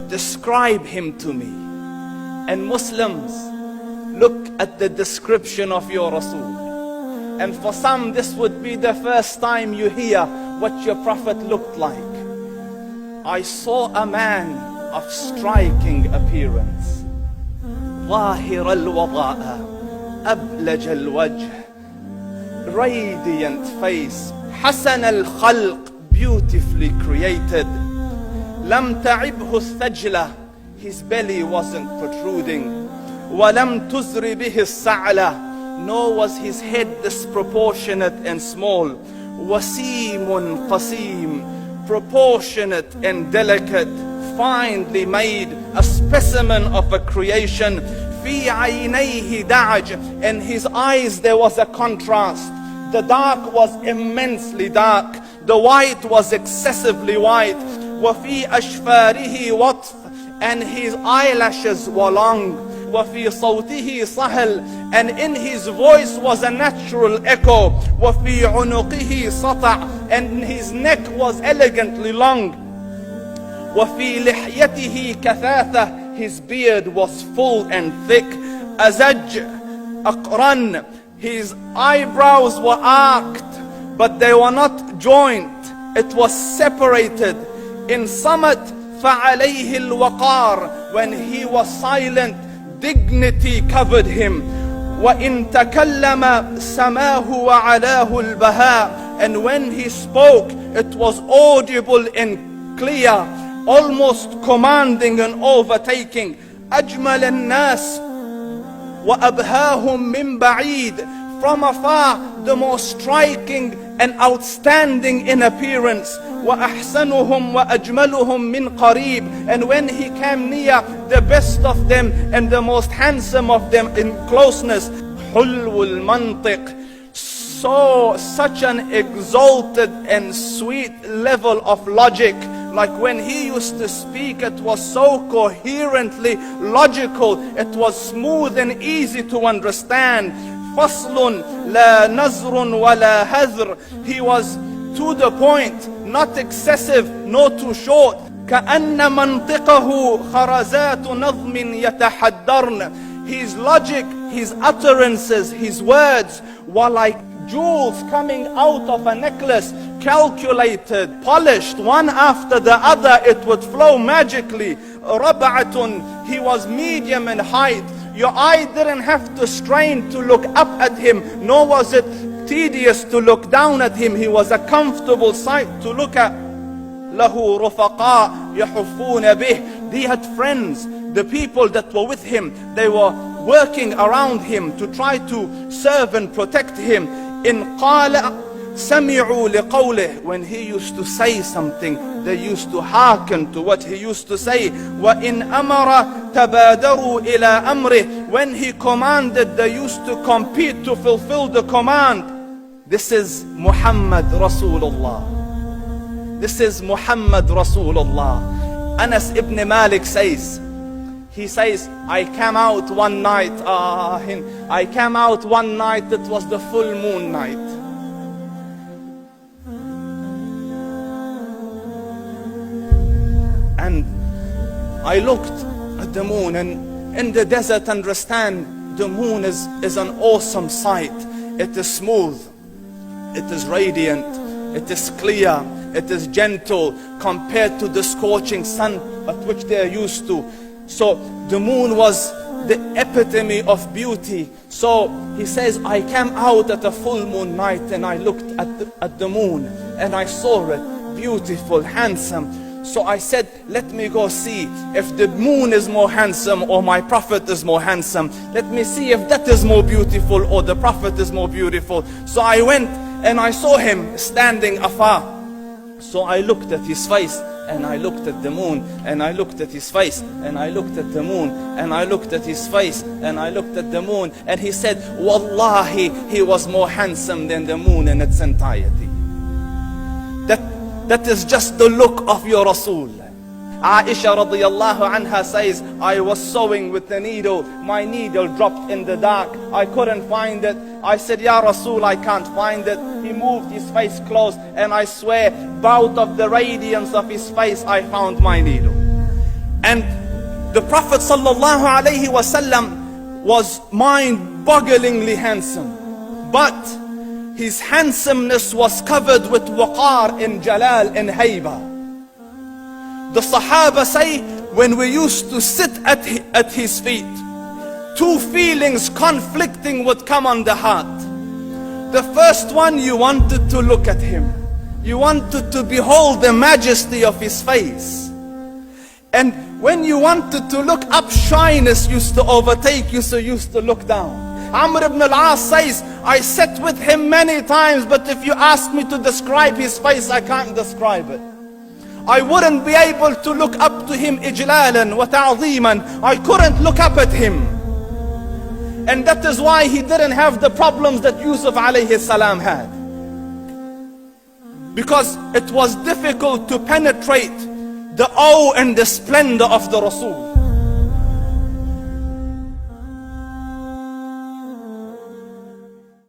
Describe him to me. And Muslims, look at the description of your Rasul. And for some, this would be the first time you hear what your Prophet looked like. I saw a man of striking appearance. ظاهر الوضاء أبلج الوجه, radiant face, حسن الخلق, beautifully created. لم تعبه الثجلة, his belly wasn't protruding. ولم تزر به السعلة, nor was his head disproportionate and small. وسيم قسيم, proportionate and delicate, finely made, a specimen of a creation. في عينيه دعج, in his eyes there was a contrast. The dark was immensely dark, the white was excessively white. وفي أشفاره وطف, and his eyelashes were long. وفي صوته صهل, and in his voice was a natural echo. وفي عنقه سطع, and his neck was elegantly long. وفي لحيته كثاثة, his beard was full and thick. أزج أقرن, his eyebrows were arched, but they were not joint, it was separated. In summit فعليه الوقار, when he was silent, dignity covered him. وإن تكلم سماه وعلاه البهاء, and when he spoke it was audible and clear, almost commanding and overtaking. أجمل الناس وأبهاهم من بعيد, from afar the most striking and outstanding in appearance. وأحسنهم وأجملهم من قريب, and when he came near, the best of them and the most handsome of them in closeness. حلو المنطق, such an exalted and sweet level of logic. Like when he used to speak, it was so coherently logical, it was smooth and easy to understand. فصل لا نزر ولا هذر, he was to the point, not excessive nor too short. كأن منطقه خرزات نظم يتحدرن, his logic, his utterances, his words were like jewels coming out of a necklace, calculated, polished, one after the other, it would flow magically. ربعة, he was medium in height. Your eye didn't have to strain to look up at him, nor was it tedious to look down at him. He was a comfortable sight to look at. له رفقاء يحفون به, he had friends, the people that were with him, they were working around him to try to serve and protect him. إن قال سمعوا لقوله, when he used to say something, they used to hearken to what he used to say. وإن أمر تبادروا إلى أمره, when he commanded, they used to compete to fulfill the command. This is Muhammad Rasulullah. This is Muhammad Rasulullah. Anas ibn Malik says, he says, I came out one night, it was the full moon night. And I looked at the moon, and in the desert, understand, the moon is an awesome sight. It is smooth, it is radiant, it is clear, it is gentle compared to the scorching sun at which they are used to. So the moon was the epitome of beauty. So he says, I came out at a full moon night and I looked at the moon and I saw it beautiful, handsome. So I said, let me go see if the moon is more handsome or my Prophet is more handsome. Let me see if that is more beautiful or the Prophet is more beautiful. So I went and I saw him standing afar. So I looked at his face and I looked at the moon, and I looked at his face, and I looked at the moon, and I looked at his face, and I looked at the moon, and he said, Wallahi, he was more handsome than the moon in its entirety. That is just the look of your Rasul. Aisha radiyallahu anha says, I was sewing with the needle, my needle dropped in the dark, I couldn't find it. I said, Ya Rasul, I can't find it. he moved his face close, and I swear, out of the radiance of his face, I found my needle. And the Prophet sallallahu alaihi wasallam was mind-bogglingly handsome, but his handsomeness was covered with waqar and jalal and hayba. The Sahaba say, when we used to sit at his feet, two feelings conflicting would come on the heart. The first one, you wanted to look at him. You wanted to behold the majesty of his face. And when you wanted to look up, shyness used to overtake you, so you used to look down. Amr ibn al-As says, I sat with him many times, but if you ask me to describe his face, I can't describe it. I wouldn't be able to look up to him ijlalan wa ta'zeeman. I couldn't look up at him. And that is why he didn't have the problems that Yusuf alayhi salam had. Because it was difficult to penetrate the awe and the splendor of the Rasul.